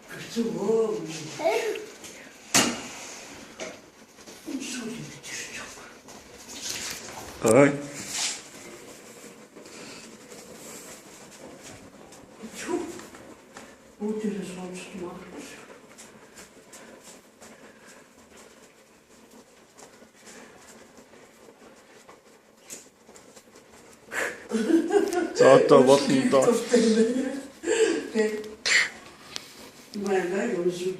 그렇죠. 소리를 들으죠. 어이. 그렇죠. 어디서 없어도 말았어. 자, 맞습니다. 네. 뭐야, 나 요즘